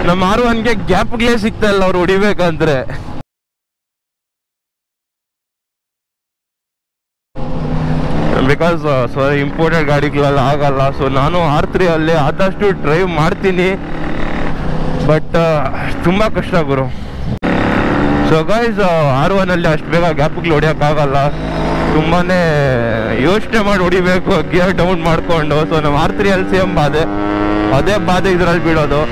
ನಮ್ಮ R1ಗೆ ಗ್ಯಾಪ್ಗಳೇ ಸಿಗ್ತಾ ಇಲ್ಲ ಅವ್ರು ಹೊಡಿಬೇಕಂದ್ರೆ. ಬಿಕಾಸ್ ಇಂಪೋರ್ಟೆಡ್ ಗಾಡಿಗಳೆಲ್ಲ ಆಗಲ್ಲ. ಸೊ ನಾನು R3 ಅಲ್ಲಿ ಆದಷ್ಟು ಡ್ರೈವ್ ಮಾಡ್ತೀನಿ, ಬಟ್ ತುಂಬ ಕಷ್ಟ ಗುರು. ಸೊ ಗೈಸ್ R1 ಅಲ್ಲಿ ಅಷ್ಟು ಬೇಗ ಗ್ಯಾಪ್ಗಳು ಹೊಡಿಯೋಕ್ಕಾಗಲ್ಲ, ತುಂಬಾ ಯೋಚನೆ ಮಾಡಿ ಹೊಡಿಬೇಕು ಗಿಯರ್ ಡೌನ್ ಮಾಡಿಕೊಂಡು. ಸೊ ನಮ್ಮ R3 ಅಲ್ಲಿ ಸೇಮ್ ಅದೇ ಬಾಧೆ ಇದರಲ್ಲಿ ಬೀಳೋದು.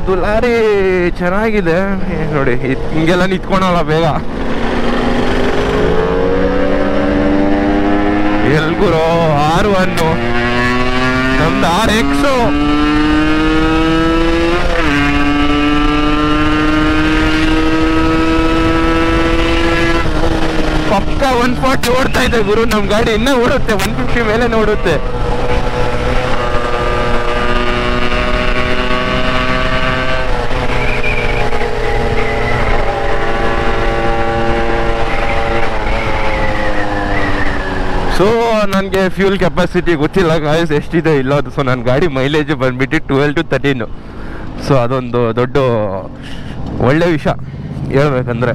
ದುಲಾರಿ ಚೆನ್ನಾಗಿದೆ ನೋಡಿ, ಹಿಂಗೆಲ್ಲ ನಿಂತ್ಕೊಳಲ್ಲ ಬೇಗ. ಎಲ್ಗುರು R1 ನಮ್ದು RX ಪಕ್ಕ 140 ಓಡ್ತಾ ಇದೆ ಗುರು. ನಮ್ ಗಾಡಿ ಇನ್ನೂ ಓಡುತ್ತೆ, 150 ಮೇಲೆ ಓಡುತ್ತೆ. ಸೊ ನನಗೆ ಫ್ಯೂಲ್ ಕೆಪಾಸಿಟಿ ಗೊತ್ತಿಲ್ಲ ಗಾಯ್ಸ್ ಎಷ್ಟಿದೆ ಇಲ್ಲ ಅದು. ಸೊ ನನ್ನ ಗಾಡಿ ಮೈಲೇಜ್ ಬಂದ್ಬಿಟ್ಟು 12 to 13. ಸೊ ಅದೊಂದು ದೊಡ್ಡ ಒಳ್ಳೆ ವಿಷಯ ಹೇಳ್ಬೇಕಂದ್ರೆ.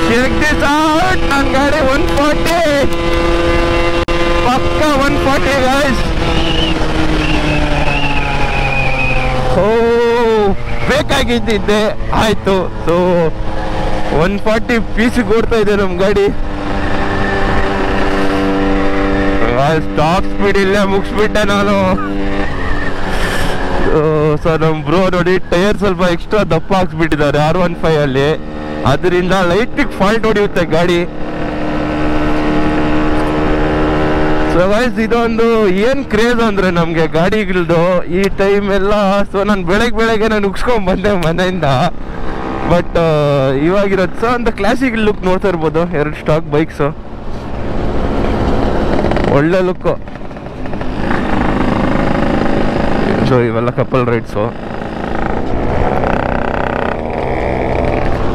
Check this out, ನನ್ನ ಗಾಡಿ 140 ಪಕ್ಕ 140 guys. ಬೇಕಾಗಿದ್ದಿದ್ದೆ ಆಯ್ತು. ಸೊ 140 ಪೀಸಿಗೆ ಓಡ್ತಾ ಇದೆ ನಮ್ಮ ಗಾಡಿ. ಟಾಪ್ ಸ್ಪೀಡ್ ಇಲ್ಲೇ ಮುಗಿಸ್ಬಿಟ್ಟೆ ನಾನು. ಸೊ ನಮ್ಮ ಬ್ರೋ ನೋಡಿ ಟೈರ್ ಸ್ವಲ್ಪ ಎಕ್ಸ್ಟ್ರಾ ದಪ್ಪ ಹಾಕ್ಸ್ಬಿಟ್ಟಿದ್ದಾರೆ R15 ಅಲ್ಲಿ, ಅದರಿಂದ ಲೈಟಿಗೆ ಫಾಲ್ಟ್ ಹೊಡೆಯುತ್ತೆ ಗಾಡಿ. ಸೊ ಗೈಸ್ ಇದೊಂದು ಏನ್ ಕ್ರೇಜ್ ಅಂದ್ರೆ ನಮ್ಗೆ ಗಾಡಿಗಳದು ಈ ಟೈಮ್ ಎಲ್ಲ. ಸೊ ನಾನು ಬೆಳಗ್ಗೆ ನಾನು ಉಗ್ಸ್ಕೊಂಡ್ ಬಂದೆ ಮನೆಯಿಂದ, ಬಟ್ ಇವಾಗಿರೋದು ಸೊ ಅಂತ ಕ್ಲಾಸಿಕ್ ಲುಕ್ ನೋಡ್ತಾ ಇರ್ಬೋದು. 2 ಸ್ಟಾಕ್ ಬೈಕ್ಸ್ ಒಳ್ಳೆ ಲುಕ್ಕು. ಸೊ ಇವೆಲ್ಲ ಕಪಲ್ ರೈಡ್ಸು.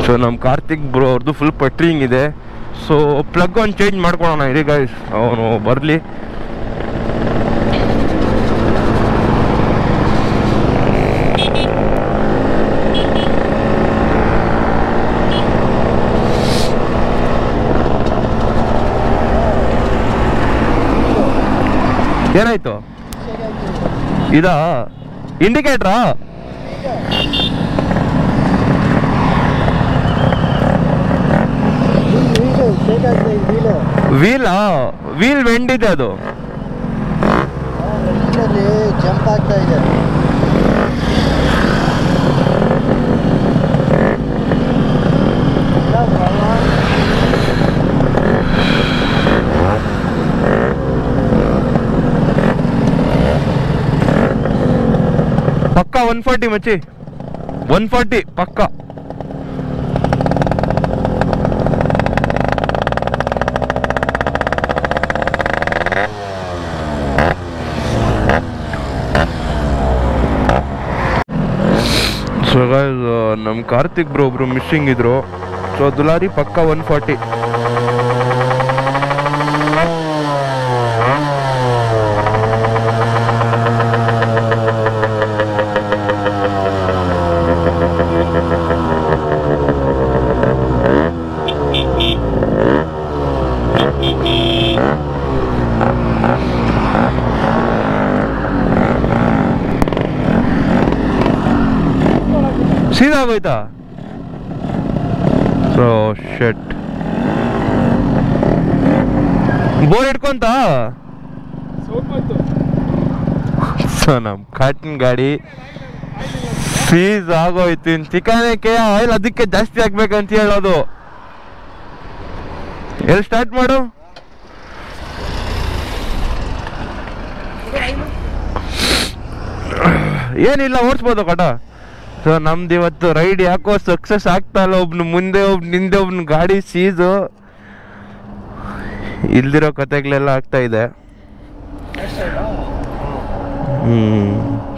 ಸೊ ನಮ್ಮ ಕಾರ್ತಿಕ್ ಬ್ರೋ ಅವ್ರದ್ದು ಫುಲ್ ಪಟ್ರಿಂಗ್ ಇದೆ. ಸೊ ಪ್ಲಗ್ ಒಂದು ಚೇಂಜ್ ಮಾಡ್ಕೊಳ್ಳೋಣ ಇರಿ ಗೈಸ್, ಅವನು ಬರಲಿ. ಏನಾಯ್ತು? ಇದಾ ಇಂಡಿಕೇಟ್ರಾ? ವೀಲ್ ವೆಂಡಿದೆ, ಅದು ಜಂಪ್ ಆಗ್ತಾ ಇದೆ. ಪಕ್ಕ 140 ಮಚ್ಚಿ, 140 ಪಕ್ಕ. ಸೊ ಗೈಸ್ ನಮ್ಮ ಕಾರ್ತಿಕ್ ಬ್ರೋ ಒಬ್ರು ಮಿಸ್ಸಿಂಗ್ ಇದ್ರು. ಸೊ ದುಲಾರಿ ಪಕ್ಕ 140. ಸೀದಾ ಆಗೋಯ್ತಾ? ಸೊ ಶೆಟ್ ಬೋರ್ ಹಿಡ್ಕೊಂತ. ಸೊ ನಮ್ಮ ಕಾಟನ್ ಗಾಡಿ ಸೀಸ್ ಆಗೋಯ್ತು. ಇನ್ನು ಚಿಕನಕ್ಕೆ ಆಯಿಲ್ ಅದಕ್ಕೆ ಜಾಸ್ತಿ ಆಗ್ಬೇಕಂತ ಹೇಳೋದು. ಎಲ್ಲಿ ಸ್ಟಾರ್ಟ್ ಮಾಡು? ಏನಿಲ್ಲ, ಓಡಿಸ್ಬೋದು ಕಟ. ಸೊ ನಮ್ದು ಇವತ್ತು ರೈಡ್ ಯಾಕೋ ಸಕ್ಸಸ್ ಆಗ್ತಾ ಇಲ್ಲ. ಒಬ್ನು ಮುಂದೆ ಹಿಂದೆ ಒಬ್ನು ಗಾಡಿ ಸೀಸು, ಇಲ್ದಿರೋ ಕತೆಗಳೆಲ್ಲ ಆಗ್ತಾ ಇದೆ.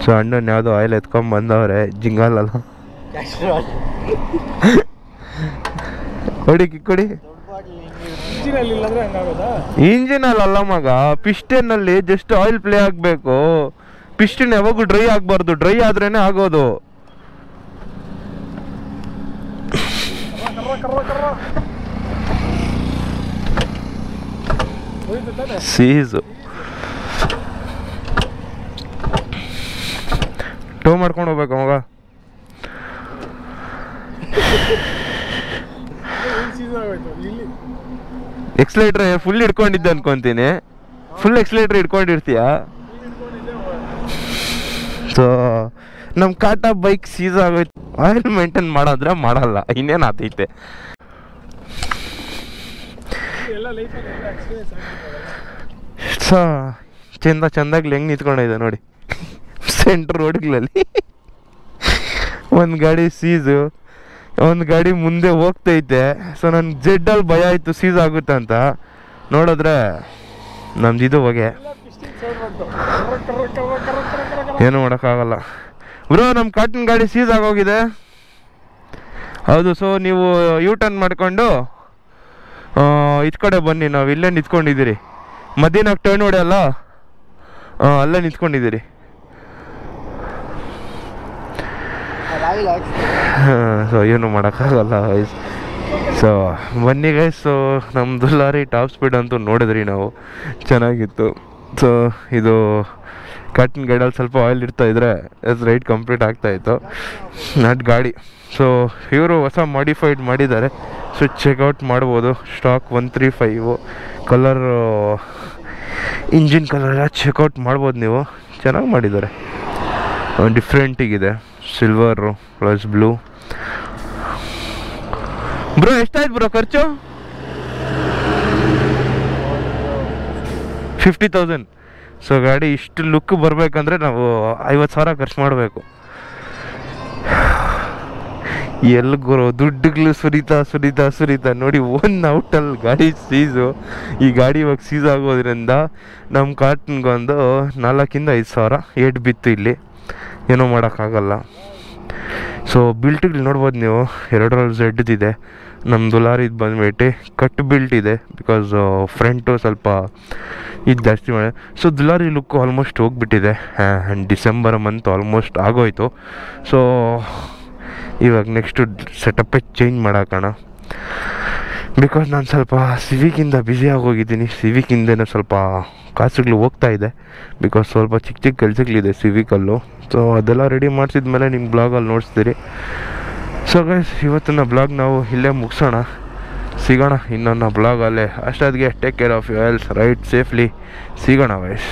ಸೊ ಅಣ್ಣನ ಯಾವುದೋ ಆಯಿಲ್ ಎತ್ಕೊಂಡ್ ಬಂದವ್ರೆ, ಜಿಂಗಾಲಲ್ಲ. ಕೊಡಿ ಕೊಡಿ. ಇಂಜಿನಲ್ಲಿ ಅಲ್ಲ ಮಗ, ಪಿಸ್ಟನ್ನಲ್ಲಿ ಜಸ್ಟ್ ಆಯಿಲ್ ಪ್ಲೇ ಆಗಬೇಕು. ಪಿಸ್ಟನ್ ಯಾವಾಗೂ ಡ್ರೈ ಆಗಬಾರ್ದು, ಡ್ರೈ ಆದ್ರೇನೆ ಆಗೋದು. ಸೀಸು ಟೋ ಮಾಡ್ಕೊಂಡು ಹೋಗ್ಬೇಕು ಮಗ. ಎಕ್ಸ್ಲೇಟರ್ ಫುಲ್ ಹಿಡ್ಕೊಂಡಿದ್ದೆ ಅನ್ಕೊಂತೀನಿ. Full accelerator ಹಿಡ್ಕೊಂಡಿರ್ತೀಯ. ಸೊ ನಮ್ಮ ಕಾಟಾ ಬೈಕ್ ಸೀಸ್ ಆಗೋಯ್ತು. ಆಯಿಲ್ ಮೇಂಟೈನ್ ಮಾಡೋದ್ರೆ ಮಾಡಲ್ಲ, ಇನ್ನೇನು ಆತೈತೆ. ಸೊ ಚಂದಾಗ್ಲಿ ಹೆಂಗೆ ನಿಂತ್ಕೊಂಡಿದೆ ನೋಡಿ ಸೆಂಟ್ರ್ ರೋಡ್ಗಳಲ್ಲಿ. ಒಂದು ಗಾಡಿ ಸೀಸು, ಒಂದು ಗಾಡಿ ಮುಂದೆ ಹೋಗ್ತೈತೆ. ಸೊ ನನ್ಗೆ ಜೆಡ್ಡಲ್ಲಿ ಭಯ ಆಯಿತು ಸೀಸ್ ಆಗುತ್ತೆ ಅಂತ. ನೋಡಿದ್ರೆ ನಮ್ದಿದು ಹೊಗೆ, ಏನು ಮಾಡೋಕ್ಕಾಗಲ್ಲ ಬ್ರೋ. ನಮ್ಮ ಕಾಟನ್ ಗಾಡಿ ಸೀಸ್ ಆಗೋಗಿದೆ. ಹೌದು. ಸೊ ನೀವು ಯೂ ಟರ್ನ್ ಮಾಡಿಕೊಂಡು ಇದು ಕಡೆ ಬನ್ನಿ. ನಾವು ಇಲ್ಲೇ ನಿಂತ್ಕೊಂಡಿದ್ದೀರಿ, ಮಧ್ಯಾಹ್ನ ಟರ್ನ್ ಹೊಡೆಯಲ್ಲ, ಅಲ್ಲೇ ನಿಂತ್ಕೊಂಡಿದ್ದೀರಿ. ಸೊ ಏನು ಮಾಡೋಕ್ಕಾಗಲ್ಲ ಗೈಸ್. ಸೊ ಬನ್ನಿ ಗೈಸ್. ಸೊ ನಮ್ಮದು ಲಾರಿ ಟಾಪ್ ಸ್ಪೀಡ್ ಅಂತೂ ನೋಡಿದ್ರಿ ನಾವು, ಚೆನ್ನಾಗಿತ್ತು. ಸೊ ಇದು ಕಾಟನ್ ಗಾಡಿಯಲ್ಲಿ ಸ್ವಲ್ಪ ಆಯಿಲ್ ಇರ್ತಾಯಿದ್ರೆ ರೈಡ್ ಕಂಪ್ಲೀಟ್ ಆಗ್ತಾಯಿತ್ತು ನಟ್ ಗಾಡಿ. ಸೊ ಇವರು ಹೊಸ ಮಾಡಿಫೈಡ್ ಮಾಡಿದ್ದಾರೆ. ಸೊ ಚೆಕ್ಔಟ್ ಮಾಡ್ಬೋದು. ಸ್ಟಾಕ್ 135 ಕಲರ್, ಇಂಜಿನ್ ಕಲರ್ ಎಲ್ಲ ಚೆಕ್ಔಟ್ ಮಾಡ್ಬೋದು ನೀವು. ಚೆನ್ನಾಗಿ ಮಾಡಿದ್ದಾರೆ, ಡಿಫ್ರೆಂಟಿಗಿದೆ. Silver plus blue. ಬ್ರೋ ಎಷ್ಟಾಯ್ತು ಬ್ರೋ ಖರ್ಚು? 50,000. ಸೊ ಗಾಡಿ ಇಷ್ಟು ಲುಕ್ ಬರಬೇಕಂದ್ರೆ ನಾವು 50,000 ಖರ್ಚು ಮಾಡಬೇಕು. ಎಲ್ಗುರು ದುಡ್ಡುಗಳು ಸುರಿತಾ ನೋಡಿ. 1 ಔಟಲ್ಲಿ ಗಾಡಿ ಸೀಸು. ಈ ಗಾಡಿ ಇವಾಗ ಸೀಸ್ ಆಗೋದ್ರಿಂದ ನಮ್ಮ ಕಾಟನ್ಗೊಂದು 4,000-5,000 ಏಟ್ ಬಿತ್ತು ಇಲ್ಲಿ. ಏನೂ ಮಾಡೋಕ್ಕಾಗಲ್ಲ. ಸೊ ಬಿಲ್ಟ್ಗಳು ನೋಡ್ಬೋದು ನೀವು, 2 ಝೆಡ್ದಿದೆ. ನಮ್ಮದು ಲಾರಿದು ಬಂದ್ಬಿಟ್ಟು ಕಟ್ ಬಿಲ್ಟ್ ಇದೆ, ಬಿಕಾಸ್ ಫ್ರಂಟು ಸ್ವಲ್ಪ ಇದು ಜಾಸ್ತಿ ಮಾಡಿ. ಸೊ ದುಲಾರಿ ಲುಕ್ಕು ಆಲ್ಮೋಸ್ಟ್ ಹೋಗ್ಬಿಟ್ಟಿದೆ. ಆ್ಯಂಡ್ ಡಿಸೆಂಬರ್ ಮಂತ್ ಆಲ್ಮೋಸ್ಟ್ ಆಗೋಯ್ತು. ಸೊ ಇವಾಗ ನೆಕ್ಸ್ಟು ಸೆಟಪ್ಪೇ ಚೇಂಜ್ ಮಾಡೋಣ. ಬಿಕಾಸ್ ನಾನು ಸ್ವಲ್ಪ ಸಿವಿಕಿಂದ ಬ್ಯುಸಿ ಆಗೋಗಿದ್ದೀನಿ. ಸಿವಿಕಿಂದನೇ ಸ್ವಲ್ಪ ಕಾಸುಗಳು ಹೋಗ್ತಾ ಇದೆ, ಬಿಕಾಸ್ ಸ್ವಲ್ಪ ಚಿಕ್ಕ ಕೆಲಸಗಳಿದೆ ಸಿವಿಕಲ್ಲು. ಸೊ ಅದೆಲ್ಲ ರೆಡಿ ಮಾಡಿಸಿದ್ಮೇಲೆ ನಿಮ್ಮ ಬ್ಲಾಗಲ್ಲಿ ನೋಡಿಸ್ತೀರಿ. ಸೊ ಗೈಸ್ ಇವತ್ತಿನ ಬ್ಲಾಗ್ ನಾವು ಇಲ್ಲೇ ಮುಗಿಸೋಣ. ಸಿಗೋಣ ಇನ್ನೊಂದು ಬ್ಲಾಗಲ್ಲೇ. ಅಷ್ಟೊತ್ತಿಗೆ take care of you health, ride safely. ಸಿಗೋಣ ಗೈಸ್.